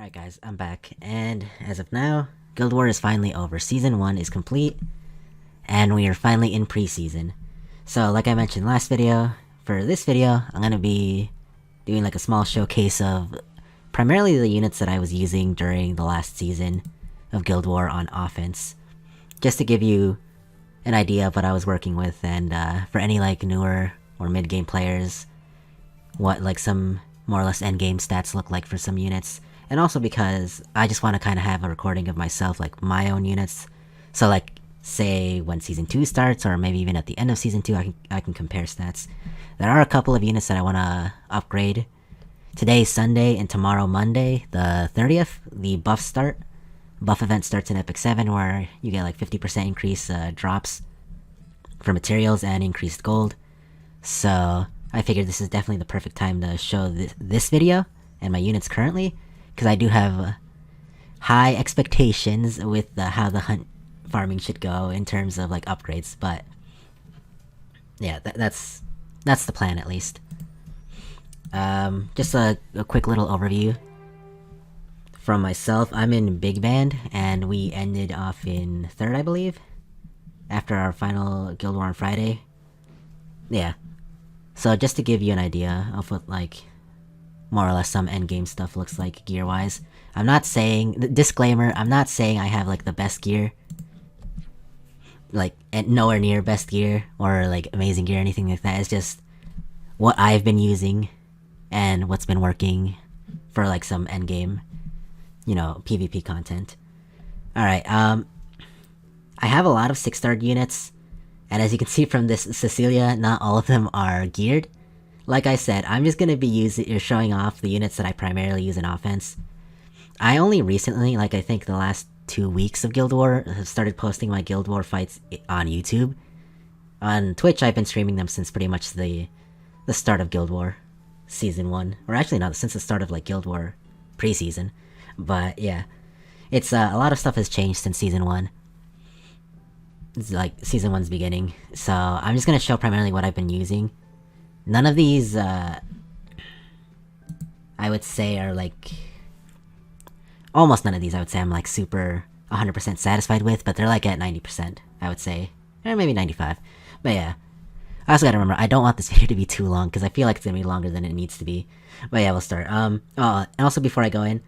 Alright guys, I'm back, and as of now, Guild War is finally over. Season 1 is complete, and we are finally in pre-season. So, like I mentioned last video, for this video, I'm gonna be doing like a small showcase of primarily the units that I was using during the last season of Guild War on offense. Just to give you an idea of what I was working with, and for any like newer or mid-game players, what like some more or less end-game stats look like for some units. And also because I just want to kind of have a recording of myself, like my own units. So like, say when Season 2 starts, or maybe even at the end of Season 2, I can compare stats. There are a couple of units that I want to upgrade. Today's Sunday and tomorrow Monday, the 30th, the buffs start. Buff event starts in Epic 7 where you get like 50% increase drops for materials and increased gold. So I figured this is definitely the perfect time to show this video and my units currently, because I do have high expectations with how the hunt farming should go in terms of like upgrades. But yeah, that's the plan at least. Just a quick little overview from myself. I'm in Big Band, and we ended off in 3rd, I believe, after our final Guild War on Friday. Yeah. So just to give you an idea of what like more or less some endgame stuff looks like gear-wise. I'm not saying, disclaimer, I'm not saying I have like the best gear. Like, nowhere near best gear, or like amazing gear, anything like that. It's just what I've been using, and what's been working for like some endgame, you know, PvP content. Alright, I have a lot of 6-star units, and as you can see from this Cecilia, not all of them are geared. Like I said, I'm just gonna be showing off the units that I primarily use in offense. I only recently, like I think the last 2 weeks of Guild War, have started posting my Guild War fights on YouTube. On Twitch, I've been streaming them since pretty much the start of Guild War Season 1. Or actually not, since the start of like Guild War pre-season. But yeah, it's a lot of stuff has changed since Season 1. It's like Season 1's beginning. So I'm just gonna show primarily what I've been using. None of these, I would say are like... Almost none of these I would say I'm like super 100% satisfied with, but they're like at 90%, I would say. Or maybe 95. But yeah. I also gotta remember, I don't want this video to be too long, because I feel like it's gonna be longer than it needs to be. But yeah, we'll start. And also before I go in,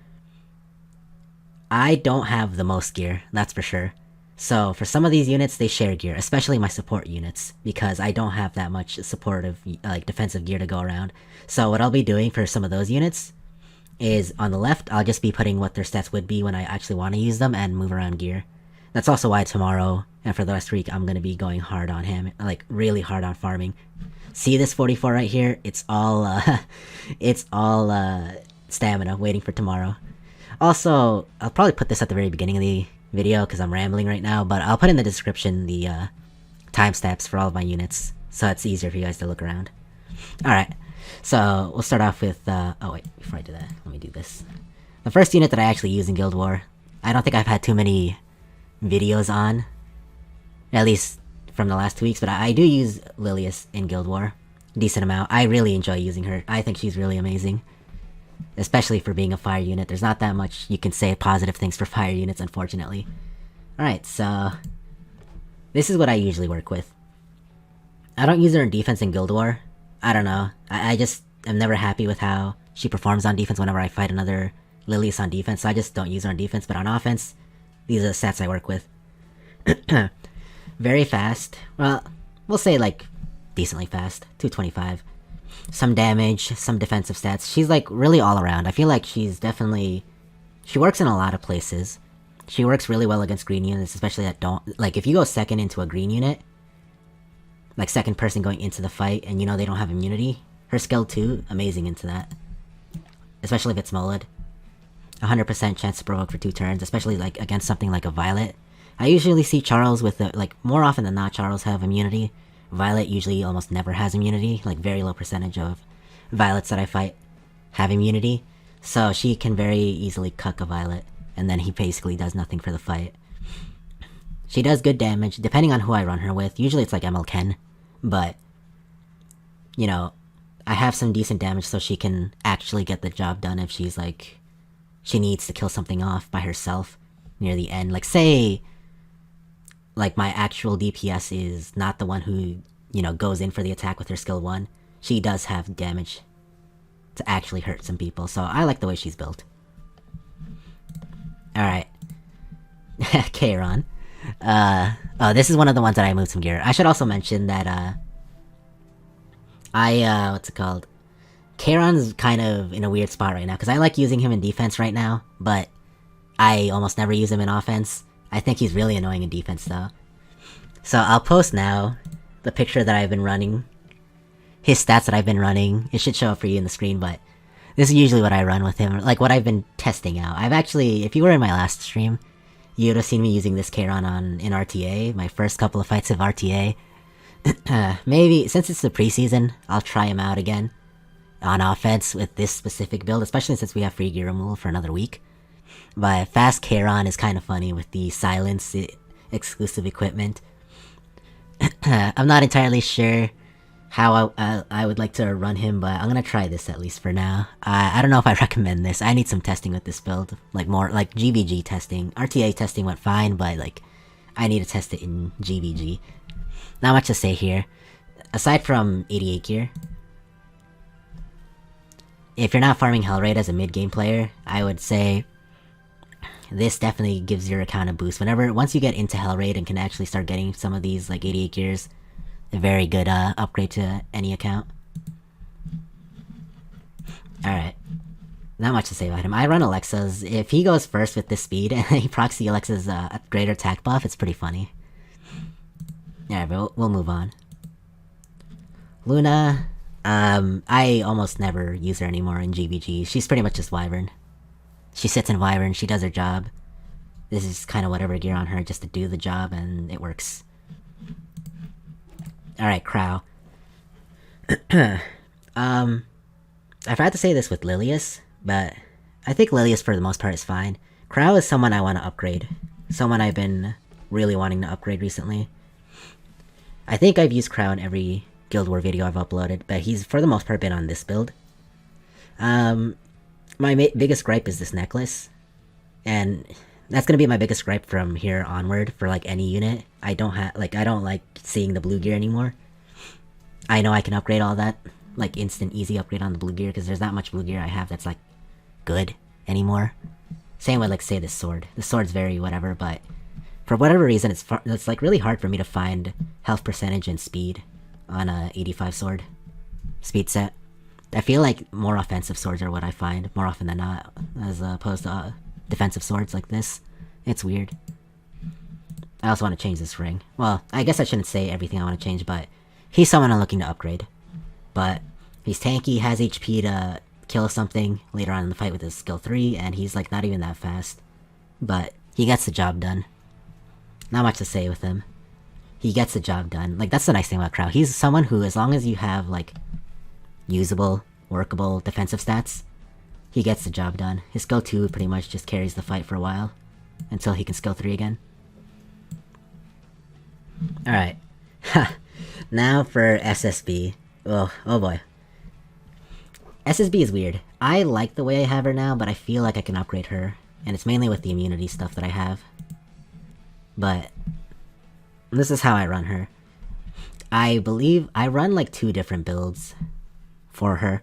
I don't have the most gear, that's for sure. So for some of these units, they share gear, especially my support units, because I don't have that much supportive, like, defensive gear to go around. So what I'll be doing for some of those units is, on the left, I'll just be putting what their stats would be when I actually want to use them and move around gear. That's also why tomorrow, and for the rest of the week, I'm gonna be going hard on him, like, really hard on farming. See this 44 right here? It's all, stamina, waiting for tomorrow. Also, I'll probably put this at the very beginning of the video because I'm rambling right now, but I'll put in the description the timestamps for all of my units, so it's easier for you guys to look around. Alright, so we'll start off with, oh wait, before I do that, let me do this. The first unit that I actually use in Guild War, I don't think I've had too many videos on, at least from the last 2 weeks, but I do use Llias in Guild War, decent amount. I really enjoy using her. I think she's really amazing. Especially for being a fire unit. There's not that much you can say positive things for fire units, unfortunately. Alright, so... this is what I usually work with. I don't use her in defense in Guild War. I don't know. I just am never happy with how she performs on defense whenever I fight another Llias on defense, so I just don't use her on defense. But on offense, these are the stats I work with. Very fast. Well, we'll say like decently fast. 225. Some damage, some defensive stats. She's like really all around. I feel like she's definitely... she works in a lot of places. She works really well against green units, especially that don't... like, if you go second into a green unit, like second person going into the fight, and you know they don't have immunity, her skill 2, amazing into that. Especially if it's mullet. 100% chance to provoke for 2 turns, especially like against something like a Violet. I usually see Charles with the... like, more often than not, Charles have immunity. Violet usually almost never has immunity, like very low percentage of Violets that I fight have immunity, so she can very easily cuck a Violet, and then he basically does nothing for the fight. She does good damage, depending on who I run her with. Usually it's like MLKen, but, you know, I have some decent damage so she can actually get the job done if she's like she needs to kill something off by herself near the end. Like, say, like, my actual DPS is not the one who, you know, goes in for the attack with her skill 1. She does have damage to actually hurt some people, so I like the way she's built. Alright. Kayron. Oh, this is one of the ones that I moved some gear. I should also mention that, what's it called? Kayron's kind of in a weird spot right now, because I like using him in defense right now, but I almost never use him in offense. I think he's really annoying in defense, though. So I'll post now the picture that I've been running. His stats that I've been running. It should show up for you in the screen, but this is usually what I run with him, like what I've been testing out. I've actually, if you were in my last stream, you would have seen me using this Kayron in RTA, my first couple of fights of RTA. Maybe, since it's the preseason, I'll try him out again on offense with this specific build, especially since we have free gear removal for another week. But fast Kayron is kind of funny with the silence exclusive equipment. I'm not entirely sure how I would like to run him, but I'm gonna try this at least for now. I don't know if I recommend this. I need some testing with this build, like more like GVG testing. RTA testing went fine, but like I need to test it in GVG. Not much to say here, aside from 88 gear. If you're not farming Hellraid as a mid-game player, I would say this definitely gives your account a boost. Once you get into Hellraid and can actually start getting some of these like 88 gears, a very good upgrade to any account. Alright. Not much to say about him. I run Alexa's. If he goes first with this speed and he procs the Alexa's greater attack buff, it's pretty funny. Alright, but we'll move on. Luna, I almost never use her anymore in GVG. She's pretty much just Wyvern. She sits in Wyvern, she does her job. This is kind of whatever gear on her just to do the job, and it works. Alright, Krau. I forgot to say this with Llias, but I think Llias for the most part is fine. Krau is someone I want to upgrade. Someone I've been really wanting to upgrade recently. I think I've used Krau in every Guild War video I've uploaded, but he's for the most part been on this build. My biggest gripe is this necklace, and that's gonna be my biggest gripe from here onward for like any unit. I don't like seeing the blue gear anymore. I know I can upgrade all that, like instant easy upgrade on the blue gear, because there's not much blue gear I have that's like good anymore. Same with like say this sword. The sword's very whatever, but for whatever reason it's like really hard for me to find health percentage and speed on a 85 sword speed set. I feel like more offensive swords are what I find more often than not, as opposed to defensive swords like this. It's weird. I also want to change this ring. Well, I guess I shouldn't say everything I want to change, but he's someone I'm looking to upgrade. But he's tanky, has HP to kill something later on in the fight with his skill 3, and he's like not even that fast. But he gets the job done. Not much to say with him. He gets the job done. Like, that's the nice thing about Krau. He's someone who, as long as you have like usable, workable defensive stats, he gets the job done. His skill 2 pretty much just carries the fight for a while, until he can skill 3 again. Alright. Now for SSB. Oh boy. SSB is weird. I like the way I have her now, but I feel like I can upgrade her. And it's mainly with the immunity stuff that I have. But this is how I run her. I believe I run like 2 different builds for her.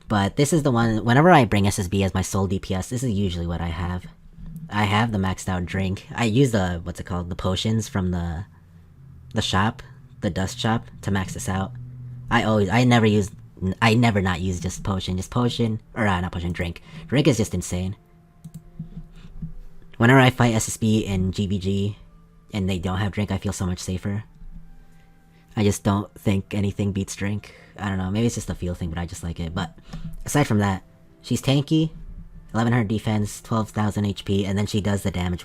But this is the one, whenever I bring SSB as my sole DPS, this is usually what I have. I have the maxed out drink. I use the, what's it called, the potions from the shop, the dust shop, to max this out. I never not use just potion, or not potion, drink. Drink is just insane. Whenever I fight SSB in GVG, and they don't have drink, I feel so much safer. I just don't think anything beats drink. I don't know, maybe it's just a feel thing, but I just like it. But aside from that, she's tanky, 1100 defense, 12,000 HP, and then she does the damage.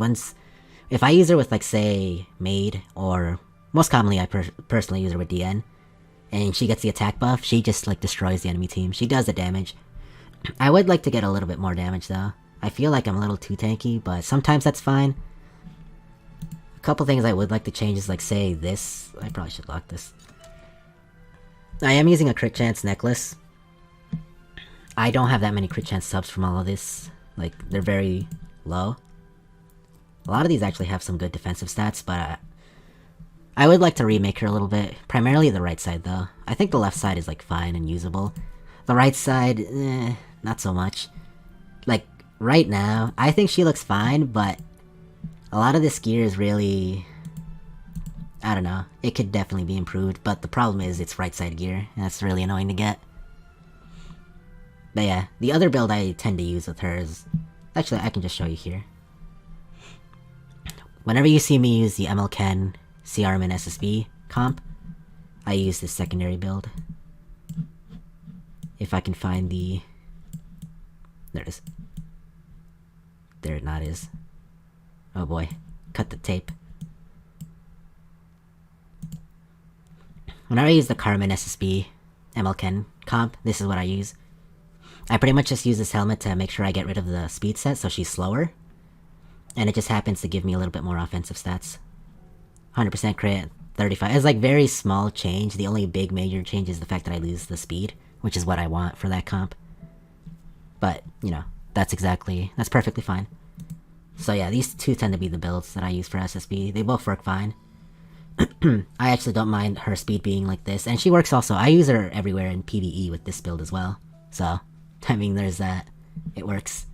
If I use her with like say Maid, or most commonly I personally use her with Diene, and she gets the attack buff, she just like destroys the enemy team. She does the damage. I would like to get a little bit more damage though. I feel like I'm a little too tanky, but sometimes that's fine. A couple things I would like to change is like say this. I probably should lock this. I am using a crit chance necklace. I don't have that many crit chance subs from all of this. Like, they're very low. A lot of these actually have some good defensive stats, but I would like to remake her a little bit. Primarily the right side, though. I think the left side is, like, fine and usable. The right side, not so much. Like, right now, I think she looks fine, but a lot of this gear is really... I don't know. It could definitely be improved, but the problem is it's right side gear, and that's really annoying to get. But yeah, the other build I tend to use with her is... Actually, I can just show you here. Whenever you see me use the MLKen carmin SSB comp, I use this secondary build. If I can find the... There it is. There it not is. Oh boy. Cut the tape. Whenever I use the Carmin SSB MLKen comp, this is what I use. I pretty much just use this helmet to make sure I get rid of the speed set so she's slower. And it just happens to give me a little bit more offensive stats. 100% crit, 35. It's like very small change. The only big major change is the fact that I lose the speed, which is what I want for that comp. But, you know, that's perfectly fine. So yeah, these two tend to be the builds that I use for SSB. They both work fine. I actually don't mind her speed being like this. And she works also. I use her everywhere in PvE with this build as well. So, I mean, there's that. It works.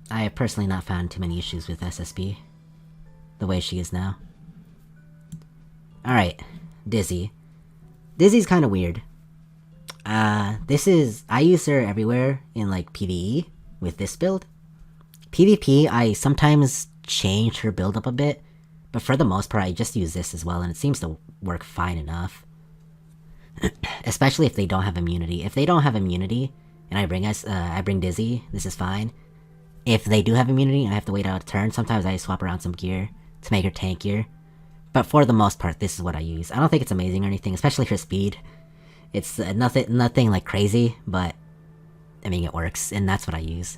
I have personally not found too many issues with SSB. The way she is now. Alright. Dizzy. Dizzy's kinda weird. I use her everywhere in, like, PvE with this build. PvP, I sometimes change her build up a bit, but for the most part, I just use this as well, and it seems to work fine enough. Especially if they don't have immunity. If they don't have immunity, and I bring Dizzy, this is fine. If they do have immunity, I have to wait out a turn. Sometimes I swap around some gear to make her tankier. But for the most part, this is what I use. I don't think it's amazing or anything, especially for speed. It's nothing like crazy, but I mean, it works, and that's what I use.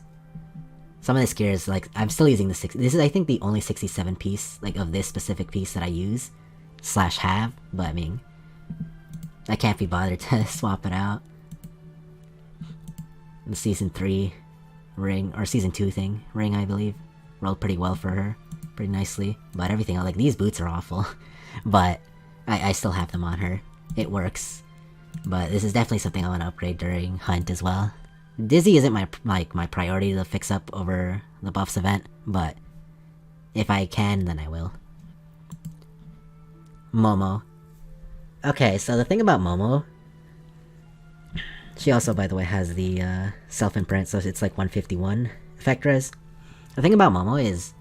Some of this gear is like, I'm still using the this is I think the only 67 piece, like of this specific piece that I use, / have, but I mean, I can't be bothered to swap it out. The Season 3 ring, or Season 2 thing, ring I believe, rolled pretty well for her, pretty nicely, but everything else, like these boots are awful, but I still have them on her, it works, but this is definitely something I want to upgrade during Hunt as well. Dizzy isn't my priority to fix up over the buffs event, but if I can, then I will. Momo. Okay, so the thing about Momo, she also, by the way, has the self-imprint, so it's like 151 effect res. The thing about Momo is,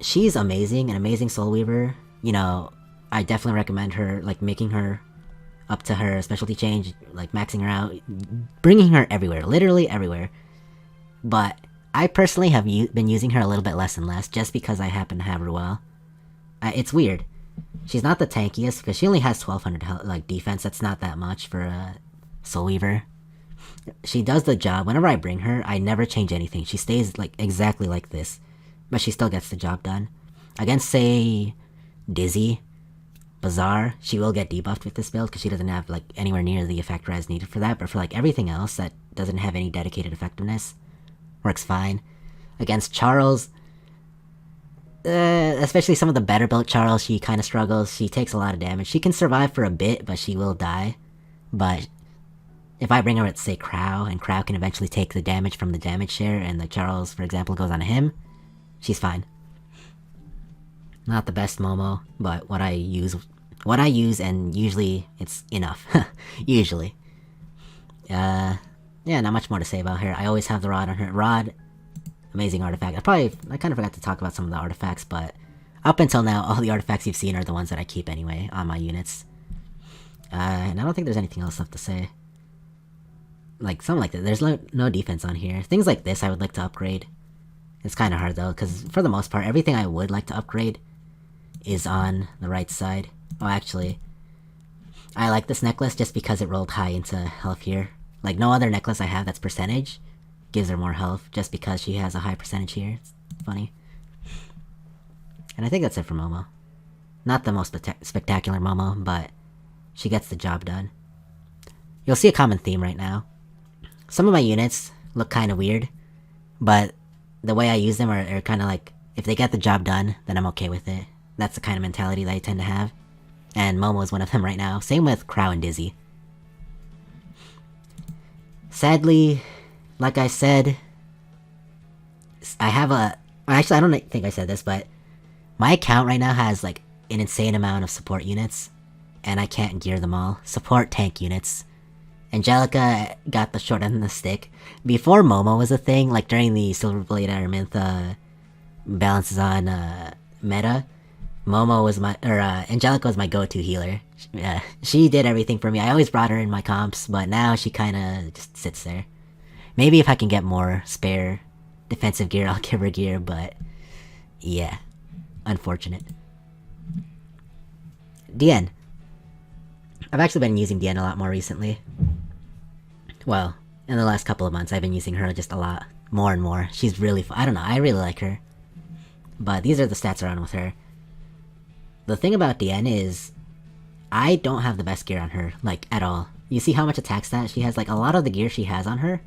she's amazing, an amazing soul weaver. You know, I definitely recommend her, like making her up to her specialty change, like maxing her out, bringing her everywhere, literally everywhere. But I personally have been using her a little bit less and less, just because I happen to have Ruele. It's weird. She's not the tankiest, because she only has 1200 like defense. That's not that much for a soul weaver. She does the job. Whenever I bring her, I never change anything. She stays like exactly like this, but she still gets the job done. Against, say, Dizzy, Bazaar, she will get debuffed with this build because she doesn't have like anywhere near the effect res needed for that, but for like everything else that doesn't have any dedicated effectiveness, works fine. Against Charles, especially some of the better built Charles, she kind of struggles. She takes a lot of damage. She can survive for a bit, but she will die. But if I bring her at, say, Krau, and Krau can eventually take the damage from the damage share, and the Charles, for example, goes on him, she's fine. Not the best Momo, but what I use, and usually it's enough. Usually. Yeah, not much more to say about her. I always have the rod on her. Rod, amazing artifact. I kind of forgot to talk about some of the artifacts, but up until now, all the artifacts you've seen are the ones that I keep anyway, on my units. And I don't think there's anything else left to say. Like, something like that. There's no defense on here. Things like this I would like to upgrade. It's kind of hard though, because for the most part, everything I would like to upgrade is on the right side. Oh, actually, I like this necklace just because it rolled high into health here. Like, no other necklace I have that's percentage gives her more health, just because she has a high percentage here. It's funny. And I think that's it for Momo. Not the most spectacular Momo, but she gets the job done. You'll see a common theme right now. Some of my units look kind of weird, but the way I use them are kind of like, if they get the job done, then I'm okay with it. That's the kind of mentality that I tend to have. And Momo is one of them right now. Same with Krau and Dizzy. Sadly, like I said, I have a... Actually, I don't think I said this, but my account right now has like an insane amount of support units, and I can't gear them all. Support tank units. Angelica got the short end of the stick. Before Momo was a thing, like during the Silver Blade Araminta balances on meta, Momo was my... Angelica was my go-to healer. She did everything for me. I always brought her in my comps, but now she kinda just sits there. Maybe if I can get more spare defensive gear, I'll give her gear, but... yeah. Unfortunate. Diene. I've actually been using Diene a lot more recently. Well, in the last couple of months, I've been using her just a lot. More and more. She's really I don't know, I really like her. But these are the stats around with her. The thing about Diene is, I don't have the best gear on her, like, at all. You see how much attack stat she has? Like, a lot of the gear she has on her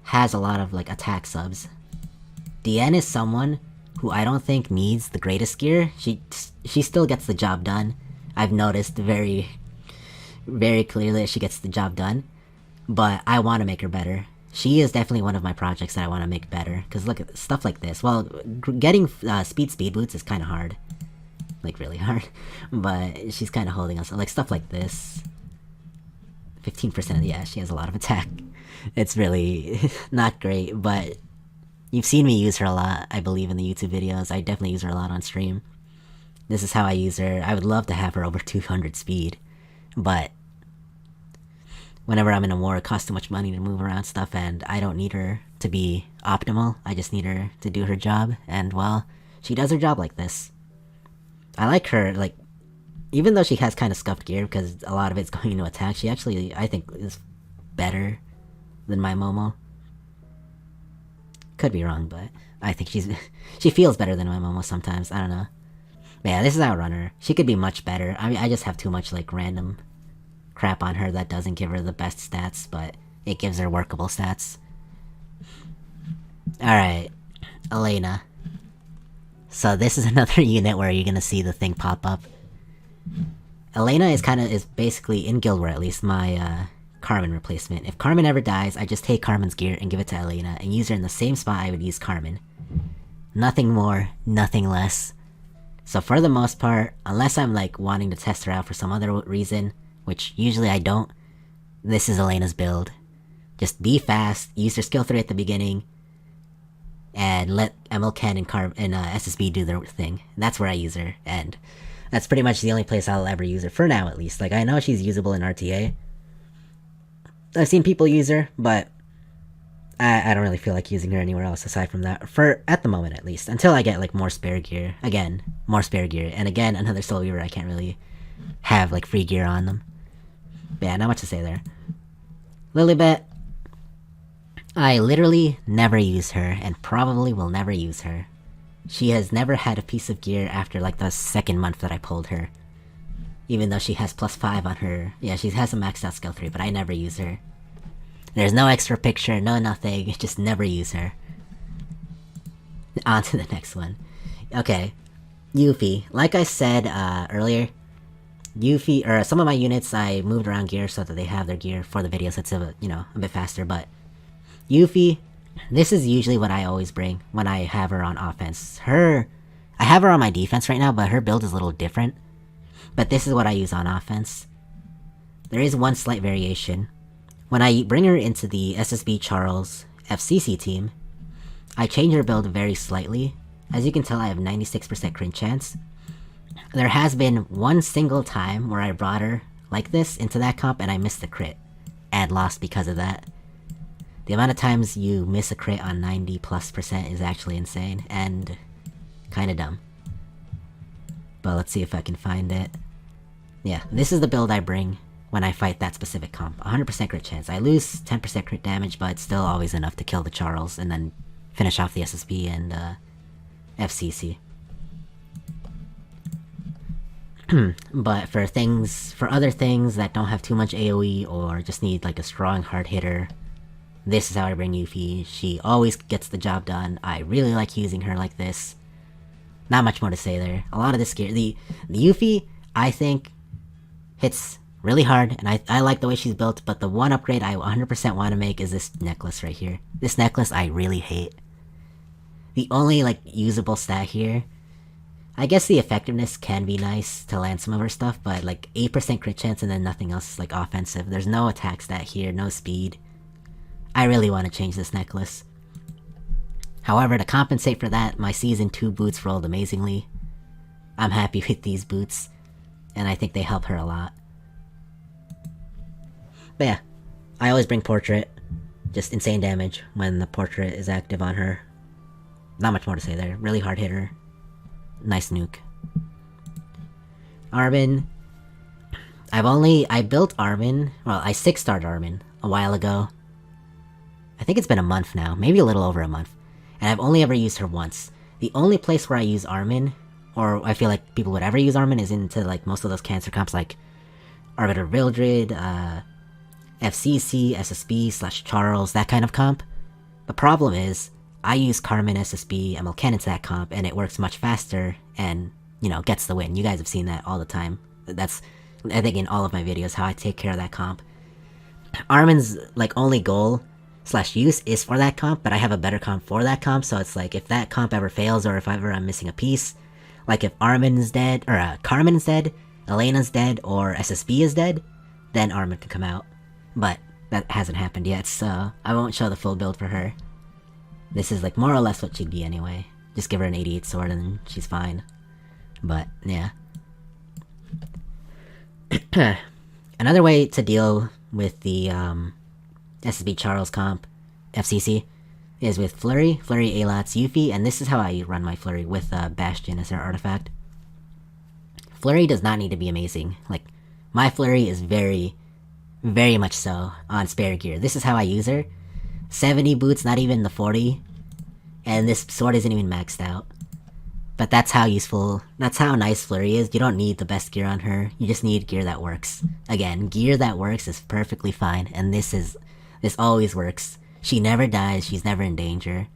has a lot of, like, attack subs. Diene is someone who I don't think needs the greatest gear. She still gets the job done. I've noticed very, very clearly that she gets the job done. But I want to make her better. She is definitely one of my projects that I want to make better. Because look at stuff like this. Well, getting speed boots is kind of hard. Like, really hard. But she's kind of holding us. Like, stuff like this. 15% yeah, she has a lot of attack. It's really not great, but you've seen me use her a lot, I believe, in the YouTube videos. I definitely use her a lot on stream. This is how I use her. I would love to have her over 200 speed, but whenever I'm in a war, it costs too much money to move around stuff, and I don't need her to be optimal. I just need her to do her job, and, well, she does her job like this. I like her, like, even though she has kind of scuffed gear, because a lot of it's going into attack, she actually, I think, is better than my Momo. Could be wrong, but I think she feels better than my Momo sometimes, I don't know. But yeah, this is Outrunner. She could be much better. I mean, I just have too much, like, random crap on her that doesn't give her the best stats, but it gives her workable stats. Alright, Elena. So this is another unit where you're gonna see the thing pop up. Elena is basically, in Guild War at least, my Carmin replacement. If Carmin ever dies, I just take Carmin's gear and give it to Elena, and use her in the same spot I would use Carmin. Nothing more, nothing less. So for the most part, unless I'm like wanting to test her out for some other reason, which usually I don't, this is Elena's build. Just be fast, use her skill 3 at the beginning, and let MLKen and SSB do their thing. That's where I use her, and that's pretty much the only place I'll ever use her, for now at least. Like, I know she's usable in RTA. I've seen people use her, but I don't really feel like using her anywhere else aside from that, at the moment at least, until I get like more spare gear. Again, more spare gear, and again, another Soul Weaver I can't really have like free gear on them. But yeah, not much to say there. Lilibet, I literally never use her, and probably will never use her. She has never had a piece of gear after like the second month that I pulled her. Even though she has +5 on her. Yeah, she has a maxed out skill 3, but I never use her. There's no extra picture, no nothing, just never use her. On to the next one. Okay, Yufine. Like I said earlier, Yufine, or some of my units I moved around gear so that they have their gear for the video, so it's a bit faster, but Yufine, this is usually what I always bring when I have her on offense. I have her on my defense right now, but her build is a little different. But this is what I use on offense. There is one slight variation. When I bring her into the SSB Charles Fceci team, I change her build very slightly. As you can tell, I have 96% crit chance. There has been one single time where I brought her like this into that comp and I missed the crit, and lost because of that. The amount of times you miss a crit on 90+% is actually insane, and kinda dumb. But let's see if I can find it. Yeah, this is the build I bring when I fight that specific comp. 100% crit chance. I lose 10% crit damage, but it's still always enough to kill the Charles and then finish off the SSB and Fceci. But for other things that don't have too much AoE or just need like a strong hard hitter, this is how I bring Yufine. She always gets the job done. I really like using her like this. Not much more to say there. A lot of this gear, the Yufine, I think, hits really hard, and I like the way she's built, but the one upgrade I 100% want to make is this necklace right here. This necklace I really hate. The only, like, usable stat here, I guess the effectiveness can be nice to land some of her stuff, but, like, 8% crit chance and then nothing else is, like, offensive. There's no attack stat here, no speed. I really want to change this necklace. However, to compensate for that, my Season 2 boots rolled amazingly. I'm happy with these boots, and I think they help her a lot. But yeah, I always bring Portrait. Just insane damage when the Portrait is active on her. Not much more to say there. Really hard hitter. Nice nuke. Armin. I built Armin, well, I 6-starred Armin a while ago. I think it's been a month now, maybe a little over a month. And I've only ever used her once. The only place where I use Armin, or I feel like people would ever use Armin, is into like most of those cancer comps like Arbiter Vildred, Fceci, SSB / Charles, that kind of comp. The problem is, I use Carmin, SSB, MLKen into that comp, and it works much faster and, you know, gets the win. You guys have seen that all the time. That's, I think, in all of my videos, how I take care of that comp. Armin's, like, only goal / use is for that comp, but I have a better comp for that comp, so it's like, if that comp ever fails, or if ever I'm missing a piece, like if Armin's dead, or Carmin's dead, Elena's dead, or SSB is dead, then Armin can come out. But that hasn't happened yet, so I won't show the full build for her. This is like more or less what she'd be anyway. Just give her an 88 sword and she's fine. But, yeah. Another way to deal with the SSB Charles comp, Fceci, is with Fluri, Alots, Yufine, and this is how I run my Fluri with Bastion as her artifact. Fluri does not need to be amazing. Like, my Fluri is very much so on spare gear. This is how I use her. 70 boots, not even the 40. And this sword isn't even maxed out. But that's how nice Fluri is. You don't need the best gear on her. You just need gear that works. Again, gear that works is perfectly fine. And this always works. She never dies, she's never in danger.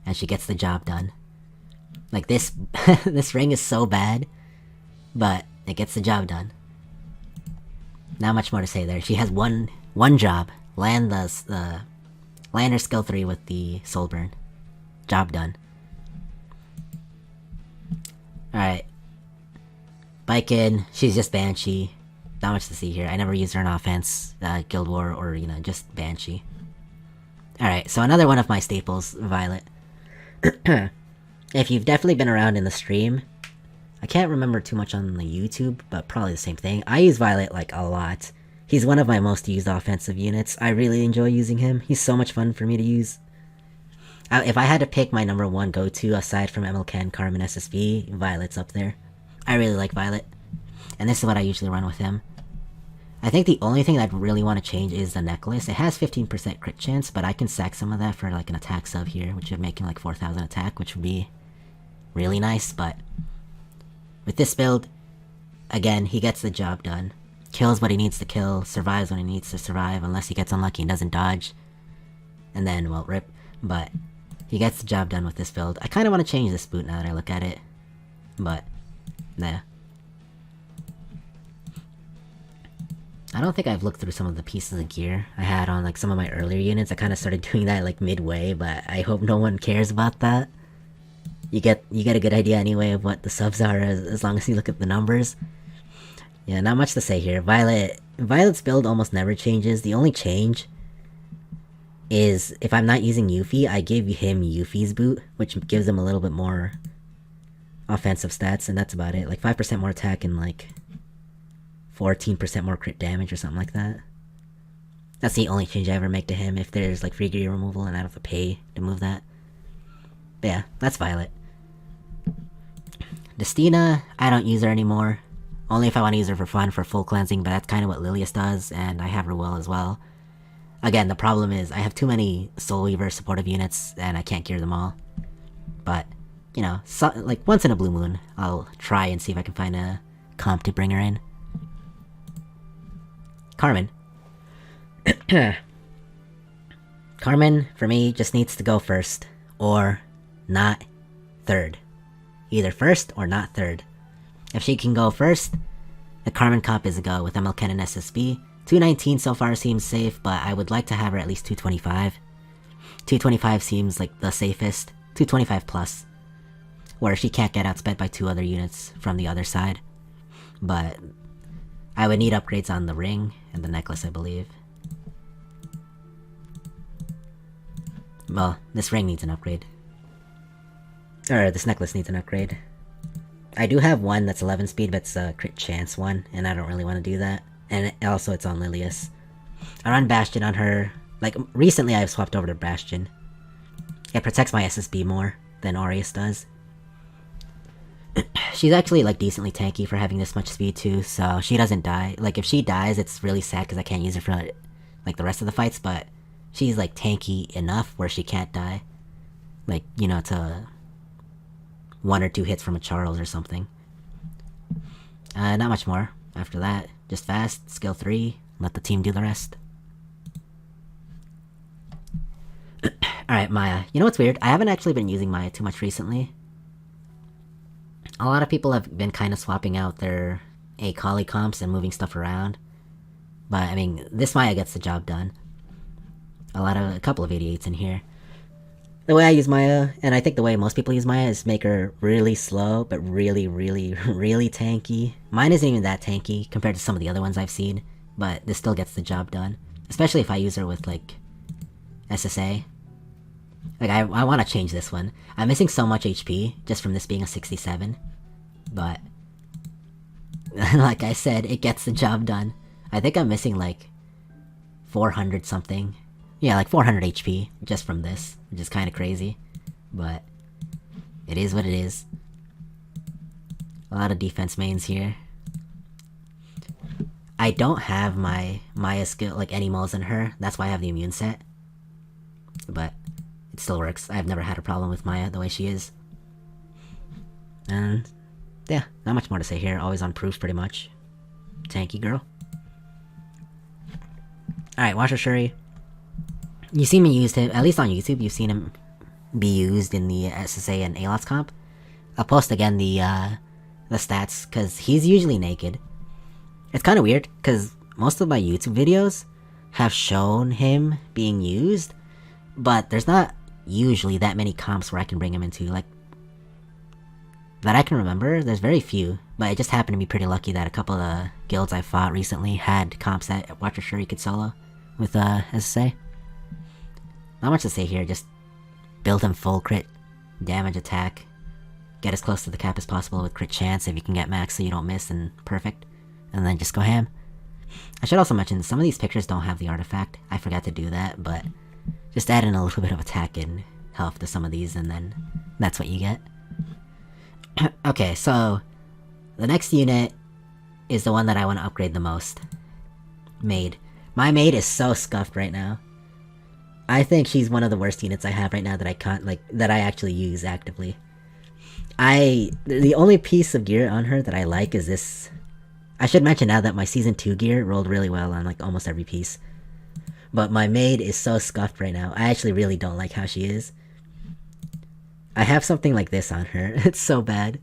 And she gets the job done. Like this, this ring is so bad. But it gets the job done. Not much more to say there. She has one job. Land her skill 3 with the soul burn. Job done. Alright. MaidChloe, she's just Banshee. Not much to see here. I never used her in offense, Guild War, or, you know, just Banshee. Alright, so another one of my staples, Violet. If you've definitely been around in the stream, I can't remember too much on the YouTube, but probably the same thing. I use Violet, like, a lot. He's one of my most used offensive units. I really enjoy using him. He's so much fun for me to use. If I had to pick my number 1 go-to, aside from MLKen, Carmin, SSB, Violet's up there. I really like Violet. And this is what I usually run with him. I think the only thing I'd really want to change is the necklace. It has 15% crit chance, but I can sack some of that for like an attack sub here, which would make him like 4,000 attack, which would be really nice, but with this build, again, he gets the job done. Kills what he needs to kill, survives when he needs to survive, unless he gets unlucky and doesn't dodge. And then, well, rip. But he gets the job done with this build. I kind of want to change this boot now that I look at it. But, nah. I don't think I've looked through some of the pieces of gear I had on like some of my earlier units. I kind of started doing that like midway, but I hope no one cares about that. You get a good idea anyway of what the subs are as long as you look at the numbers. Yeah, not much to say here. Violet's build almost never changes. The only change is if I'm not using Yufine, I give him Yufine's boot, which gives him a little bit more offensive stats, and that's about it. Like 5% more attack and like 14% more crit damage or something like that. That's the only change I ever make to him, if there's like free gear removal and I don't have to pay to move that. But yeah, that's Violet. Destina, I don't use her anymore. Only if I want to use her for fun, for full cleansing, but that's kind of what Llias does, and I have Ruele as well. Again, the problem is I have too many Soul Weaver supportive units, and I can't gear them all. But, you know, like once in a blue moon, I'll try and see if I can find a comp to bring her in. Carmin. Carmin, for me, just needs to go first. Or not third. Either first or not third. If she can go first, the Carmin comp is a go with MLKen and SSB. 219 so far seems safe, but I would like to have her at least 225. 225 seems like the safest. 225 plus. Where she can't get outsped by 2 other units from the other side. But I would need upgrades on the ring and the necklace, I believe. Well, this ring needs an upgrade. Or this necklace needs an upgrade. I do have one that's 11 speed, but it's a crit chance one, and I don't really want to do that. And also it's on Llias. I run Bastion on her. Like, recently I've swapped over to Bastion. It protects my SSB more than Aureus does. She's actually, like, decently tanky for having this much speed, too, so she doesn't die. Like, if she dies, it's really sad because I can't use her for, like, the rest of the fights, but she's, like, tanky enough where she can't die. Like, you know, to 1 or 2 hits from a Charles or something. Not much more after that. Just fast, skill 3, let the team do the rest. Alright, Maya. You know what's weird? I haven't actually been using Maya too much recently. A lot of people have been kind of swapping out their ARavi comps and moving stuff around. But, I mean, this Maya gets the job done. A couple of 88s in here. The way I use Maya, and I think the way most people use Maya, is make her really slow, but really, really, really tanky. Mine isn't even that tanky compared to some of the other ones I've seen, but this still gets the job done. Especially if I use her with, like, SSA. Like, I want to change this one. I'm missing so much HP, just from this being a 67. But, like I said, it gets the job done. I think I'm missing, like, 400 something. Yeah, like 400 HP, just from this, which is kind of crazy. But, it is what it is. A lot of defense mains here. I don't have my Maya skill, like, any moles in her. That's why I have the immune set. But it still works. I've never had a problem with Maya the way she is. And yeah, not much more to say here. Always on proof, pretty much. Tanky girl. Alright, WSchuri. You see me use him, at least on YouTube, you've seen him be used in the SSA and Alots comp. I'll post again the stats, because he's usually naked. It's kind of weird, because most of my YouTube videos have shown him being used, but there's not usually that many comps where I can bring him into, like, that I can remember. There's very few, but it just happened to be pretty lucky that a couple of the guilds I fought recently had comps that WSchuri could solo with SSA. Not much to say here, just build him full crit damage attack, get as close to the cap as possible with crit chance if you can get max so you don't miss, and perfect, and then just go ham. I should also mention, some of these pictures don't have the artifact. I forgot to do that, but just add in a little bit of attack and health to some of these, and then that's what you get. Okay, so the next unit is the one that I want to upgrade the most. Maid. My maid is so scuffed right now. I think she's one of the worst units I have right now that I can't, like, that I actually use actively. The only piece of gear on her that I like is this. I should mention now that my Season 2 gear rolled really well on, like, almost every piece. But my maid is so scuffed right now. I actually really don't like how she is. I have something like this on her. It's so bad.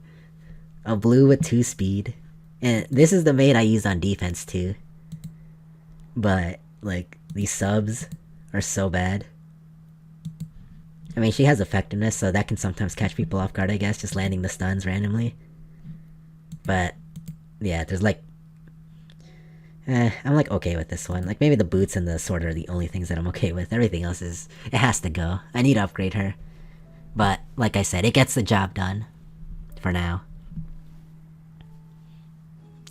A blue with 2 speed. And this is the maid I use on defense too. But, like, these subs are so bad. I mean, she has effectiveness, so that can sometimes catch people off guard, I guess, just landing the stuns randomly. But, yeah, there's like... I'm like okay with this one. Like, maybe the boots and the sword are the only things that I'm okay with. Everything else is... it has to go. I need to upgrade her. But, like I said, it gets the job done. For now.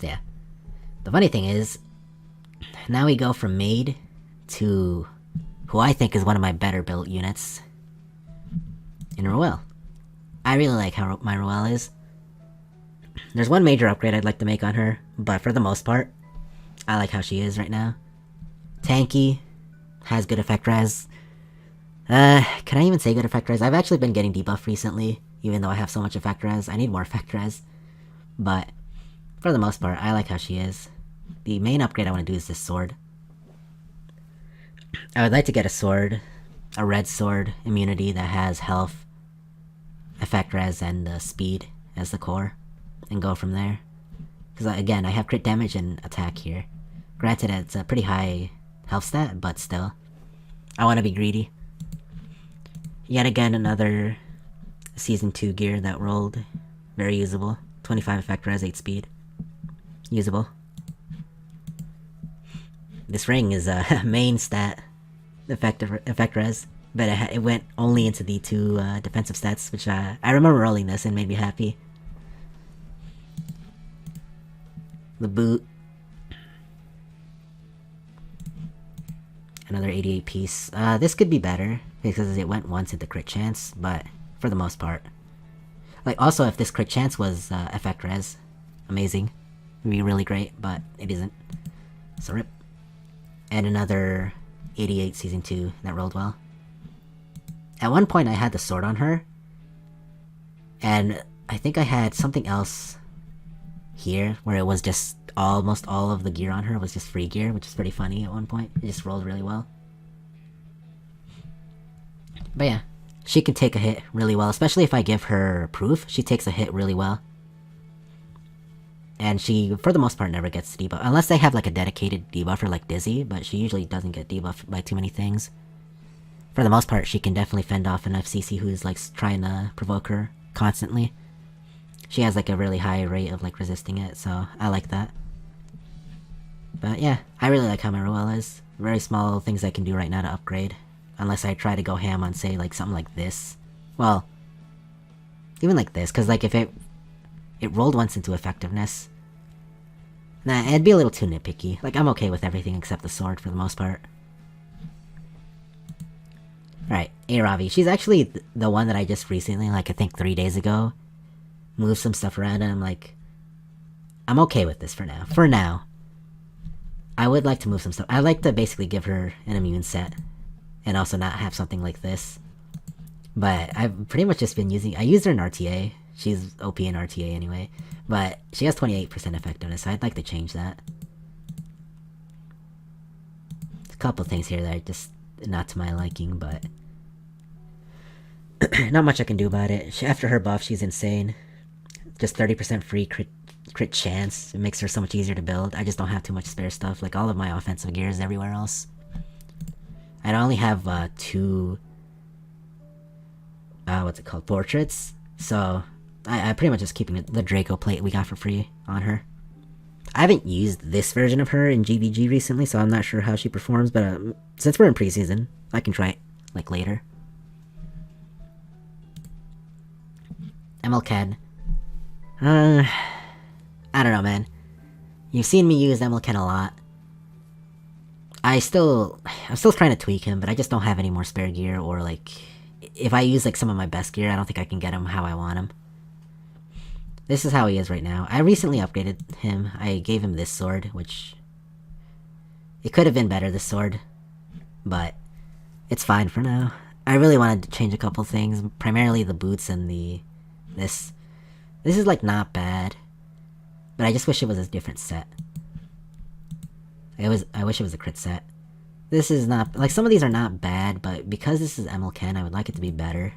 Yeah. The funny thing is, now we go from maid to who I think is one of my better built units in Ruele. I really like how my Ruele is. There's one major upgrade I'd like to make on her, but for the most part, I like how she is right now. Tanky, has good effect res. Can I even say good effect res? I've actually been getting debuffed recently, even though I have so much effect res. I need more effect res. But For the most part, I like how she is. The main upgrade I want to do is this sword. I would like to get a sword, a red sword immunity that has health, effect res, and speed as the core, and go from there. Because again, I have crit damage and attack here. Granted, it's a pretty high health stat, but still. I want to be greedy. Yet again, another Season 2 gear that rolled. Very usable. 25 effect res, 8 speed. Usable. This ring is a main stat effect res, but it went only into the 2 defensive stats, which I remember rolling this and made me happy. The boot. Another 88 piece. This could be better, because it went once into crit chance, but for the most part. Like, also, if this crit chance was effect res, amazing. It'd be really great, but it isn't. So rip. And another 88 Season 2 that rolled well. At one point I had the sword on her, and I think I had something else here, where it was just almost all of the gear on her was just free gear, which is pretty funny at one point. It just rolled really well. But yeah, she can take a hit really well, especially if I give her proof. She takes a hit really well. And she, for the most part, never gets debuff. Unless they have like a dedicated debuffer like Dizzy, but she usually doesn't get debuffed by too many things. For the most part, she can definitely fend off an Fceci who's like trying to provoke her constantly. She has like a really high rate of like resisting it, so I like that. But yeah, I really like how my Ruele is. Very small things I can do right now to upgrade. Unless I try to go ham on, say, like something like this. Well, even like this, because like if it rolled once into effectiveness. Nah, it'd be a little too nitpicky. Like, I'm okay with everything except the sword for the most part. Alright, ARavi. She's actually the one that I just recently, like I think 3 days ago, moved some stuff around, and I'm like, I'm okay with this for now. For now. I would like to move some stuff. I'd like to basically give her an immune set, and also not have something like this. But I've pretty much just been using... I used her in RTA. She's OP in RTA anyway. But she has 28% effectiveness, so I'd like to change that. There's a couple things here that are just not to my liking, but... not much I can do about it. After her buff, she's insane. Just 30% free crit chance. It makes her so much easier to build. I just don't have too much spare stuff. Like, all of my offensive gear is everywhere else. I only have 2... what's it called? Portraits. So, I pretty much just keeping the Draco plate we got for free on her. I haven't used this version of her in GVG recently, so I'm not sure how she performs, but since we're in preseason, I can try it, like, later. MLKen. I don't know, man. You've seen me use MLKen a lot. I'm still trying to tweak him, but I just don't have any more spare gear, or like, if I use like some of my best gear, I don't think I can get him how I want him. This is how he is right now. I recently upgraded him. I gave him this sword, which... it could have been better, this sword. But it's fine for now. I really wanted to change a couple things, primarily the boots and this. This is like not bad, but I just wish it was a different set. I wish it was a crit set. This is not... like, some of these are not bad, but because this is MLKen, I would like it to be better.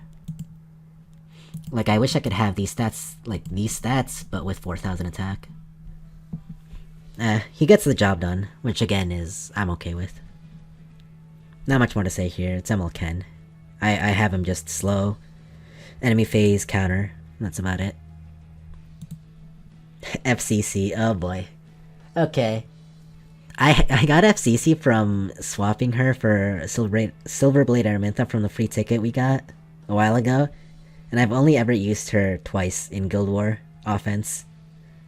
Like, I wish I could have these stats, like, these stats, but with 4,000 attack. He gets the job done, which again is... I'm okay with. Not much more to say here, it's MLKen. I have him just slow. Enemy phase, counter, that's about it. Fceci, oh boy. Okay. I got Fceci from swapping her for Silverblade Araminta from the free ticket we got a while ago. And I've only ever used her twice in Guild War offense.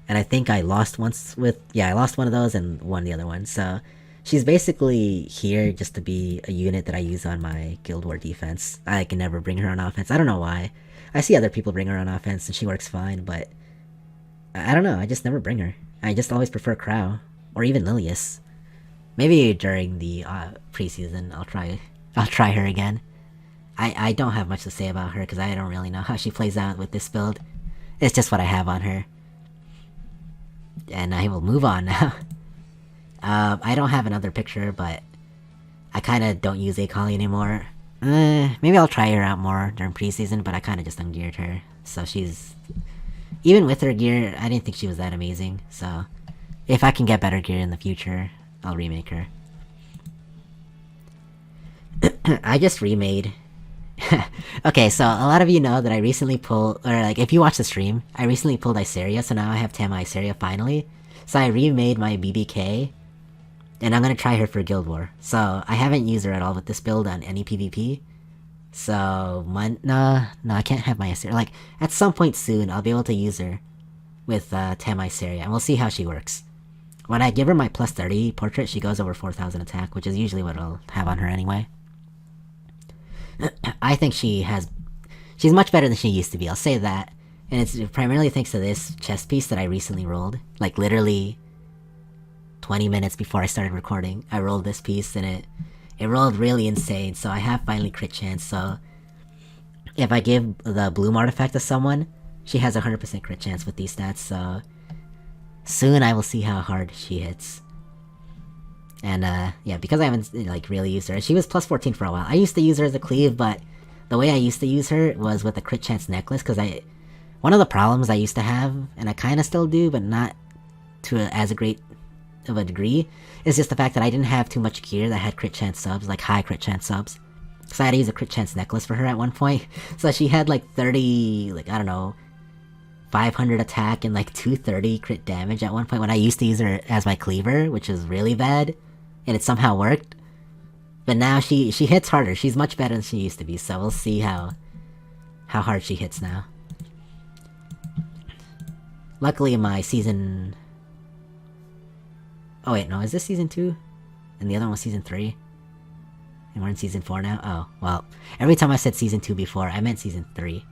And I think I lost once with... yeah, I lost one of those and won the other one. So she's basically here just to be a unit that I use on my Guild War defense. I can never bring her on offense. I don't know why. I see other people bring her on offense and she works fine, but... I don't know, I just never bring her. I just always prefer Krau. Or even Llias. Maybe during the preseason I'll try her again. I don't have much to say about her because I don't really know how she plays out with this build. It's just what I have on her. And I will move on now. I don't have another picture, but I kinda don't use Akali anymore. Maybe I'll try her out more during preseason, but I kinda just ungeared her. So she's... Even with her gear, I didn't think she was that amazing, so... If I can get better gear in the future, I'll remake her. I just remade... Okay, so a lot of you know that I recently pulled... Or like, if you watch the stream, I recently pulled Iseria, so now I have Tama Iseria finally. So I remade my BBK, and I'm gonna try her for Guild War. So I haven't used her at all with this build on any PvP. So, no, I can't have my Iseria. Like, at some point soon, I'll be able to use her with Tama Iseria, and we'll see how she works. When I give her my plus 30 portrait, she goes over 4,000 attack, which is usually what I'll have on her anyway. I think she's much better than she used to be, I'll say that. And it's primarily thanks to this chest piece that I recently rolled. Like, literally 20 minutes before I started recording, I rolled this piece, and it rolled really insane, so I have finally crit chance, so... If I give the Bloom artifact to someone, she has a 100% crit chance with these stats, so... Soon I will see how hard she hits. And, yeah, because I haven't, like, really used her. She was plus 14 for a while. I used to use her as a cleave, but the way I used to use her was with a crit chance necklace, because one of the problems I used to have, and I kinda still do, but not to as great of a degree, is just the fact that I didn't have too much gear that had crit chance subs, like high crit chance subs. So I had to use a crit chance necklace for her at one point. So she had like 30, like, I don't know, 500 attack and like 230 crit damage at one point when I used to use her as my cleaver, which is really bad, and it somehow worked. But now she hits harder. She's much better than she used to be, so we'll see how hard she hits now. Luckily my season... Oh wait, no, is this season 2? And the other one was season 3? And we're in season 4 now? Oh, well, every time I said season 2 before, I meant season 3.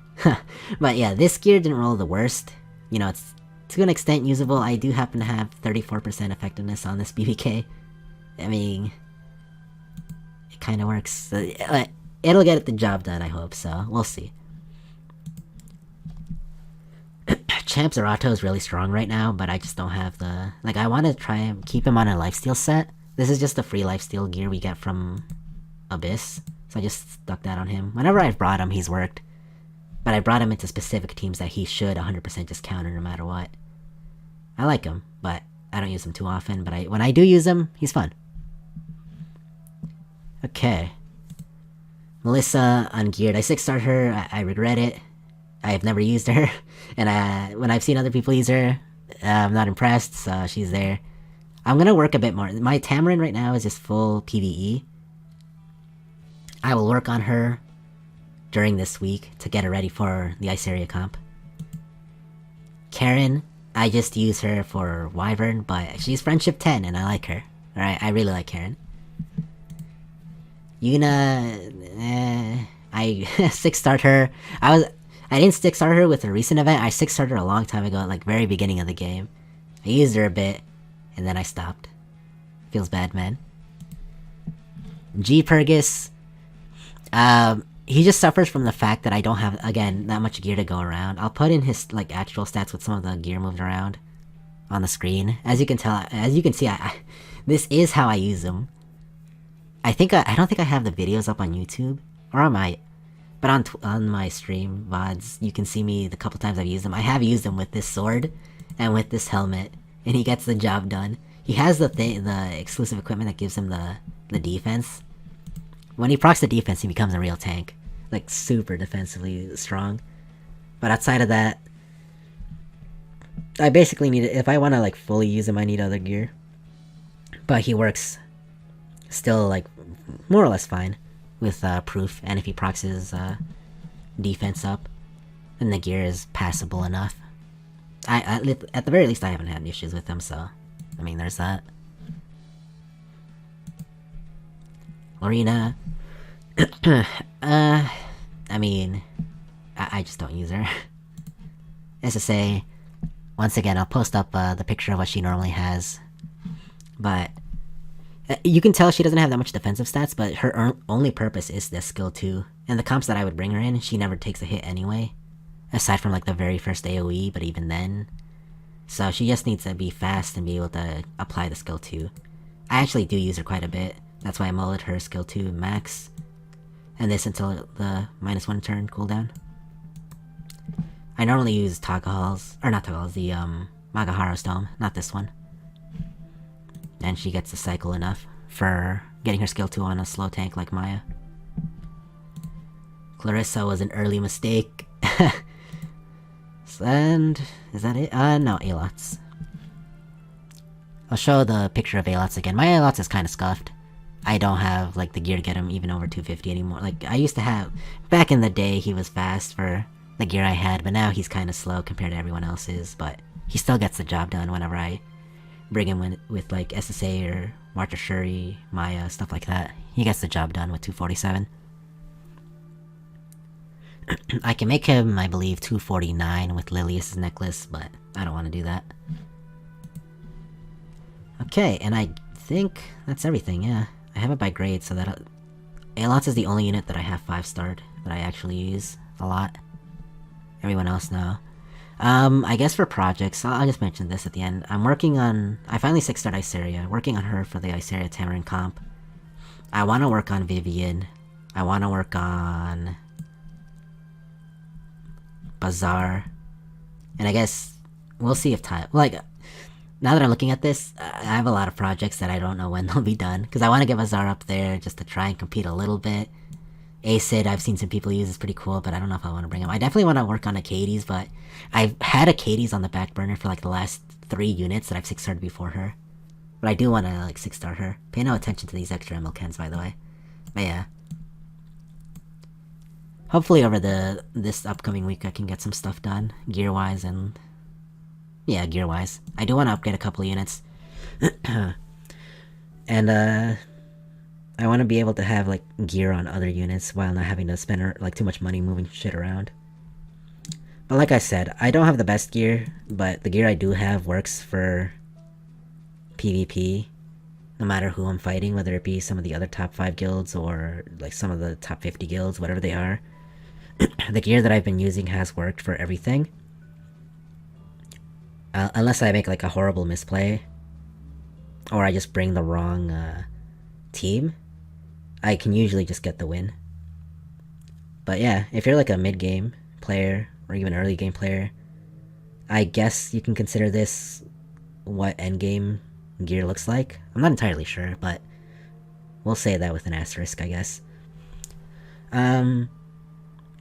But yeah, this gear didn't roll the worst. You know, it's to an extent usable. I do happen to have 34% effectiveness on this BBK. I mean, it kinda works. It'll get the job done, I hope, so we'll see. Champ Zerato is really strong right now, but I just don't have the... Like, I want to try and keep him on a lifesteal set. This is just a free lifesteal gear we get from Abyss, so I just stuck that on him. Whenever I've brought him, he's worked. But I brought him into specific teams that he should 100% just counter no matter what. I like him, but I don't use him too often, but when I do use him, he's fun. Okay. Melissa ungeared. I 6-starred her, I regret it. I have never used her, and when I've seen other people use her, I'm not impressed, so she's there. I'm gonna work a bit more. My Tamarin right now is just full PvE. I will work on her during this week to get her ready for the Iseria comp. Kayron, I just use her for Wyvern, but she's friendship 10 and I like her. Alright, I really like Kayron. Yuna, I 6-starred her. I didn't 6-star her with a recent event. I 6-starred her a long time ago, like very beginning of the game. I used her a bit, and then I stopped. Feels bad, man. Gpurg, he just suffers from the fact that I don't have, again, that much gear to go around. I'll put in his, like, actual stats with some of the gear moved around on the screen. As you can tell, as you can see, this is how I use them. I don't think I have the videos up on YouTube, or I might. But on my stream VODs, you can see me the couple times I've used them. I have used them with this sword and with this helmet, and he gets the job done. He has the exclusive equipment that gives him the defense. When he procs the defense, he becomes a real tank, like super defensively strong. But outside of that, I basically need it. If I want to like fully use him, I need other gear. But he works still like more or less fine with proof, and if he procs his defense up, then the gear is passable enough. At the very least, I haven't had issues with him, so I mean, there's that. Lorena, I mean, I just don't use her. As to say, once again, I'll post up the picture of what she normally has, but you can tell she doesn't have that much defensive stats, but her only purpose is this skill 2. And the comps that I would bring her in, she never takes a hit anyway. Aside from like the very first AoE, but even then, So she just needs to be fast and be able to apply the skill 2. I actually do use her quite a bit. That's why I mullet her skill 2 max. And this until the -1 turn cooldown. I normally use Tagahal's, or not Tagahal's, the Magaharo's Dome, not this one. And she gets to cycle enough for getting her skill 2 on a slow tank like Maya. Clarissa was an early mistake. And is that it? No, Alots. I'll show the picture of Alots again. My Alots is kind of scuffed. I don't have like the gear to get him even over 250 anymore. Like I used to have back in the day. He was fast for the gear I had, but now he's kind of slow compared to everyone else's. But he still gets the job done whenever I bring him with like SSA or WSchuri, Maya, stuff like that. He gets the job done with 247. I can make him, I believe, 249 with Llias' necklace, but I don't want to do that. Okay, and I think that's everything, yeah. I have it by grade, so that... Alots is the only unit that I have 5-starred, that I actually use a lot. Everyone else, no. I guess for projects, I'll just mention this at the end. I'm working on... I finally 6-starred Iceria, working on her for the Iceria Tamarin comp. I want to work on Vivian. I want to work on... Bazaar. And I guess we'll see if time... Like, now that I'm looking at this, I have a lot of projects that I don't know when they'll be done. Because I want to get Bazaar up there just to try and compete a little bit. Acid, I've seen some people use, is pretty cool, but I don't know if I want to bring him. I definitely want to work on Acades, but I've had Acades on the back burner for like the last 3 units that I've 6-starred before her. But I do want to like 6-star her. Pay no attention to these extra MLKens, by the way. But yeah. Hopefully over this upcoming week I can get some stuff done, gear-wise and... Yeah, gear-wise. I do want to upgrade a couple of units. And, I want to be able to have, like, gear on other units while not having to spend, like, too much money moving shit around. But like I said, I don't have the best gear, but the gear I do have works for PvP. No matter who I'm fighting, whether it be some of the other top 5 guilds or, like, some of the top 50 guilds, whatever they are. The gear that I've been using has worked for everything. Unless I make like a horrible misplay. Or I just bring the wrong team. I can usually just get the win. But yeah, if you're like a mid-game player, or even early game player, I guess you can consider this what endgame gear looks like. I'm not entirely sure, but we'll say that with an asterisk, I guess.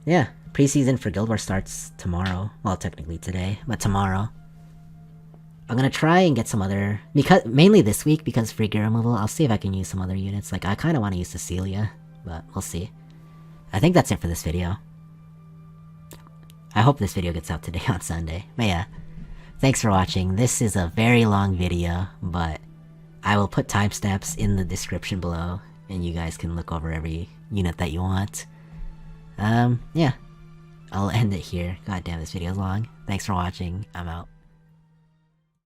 Yeah, preseason for Guild Wars starts tomorrow. Well, technically today, but tomorrow. I'm gonna try and get some other... mainly this week, because free gear removal, I'll see if I can use some other units. Like, I kinda wanna use Cecilia, but we'll see. I think that's it for this video. I hope this video gets out today on Sunday. But yeah, thanks for watching. This is a very long video, but I will put timestamps in the description below, and you guys can look over every unit that you want. Yeah. I'll end it here. God damn, this video's long. Thanks for watching. I'm out.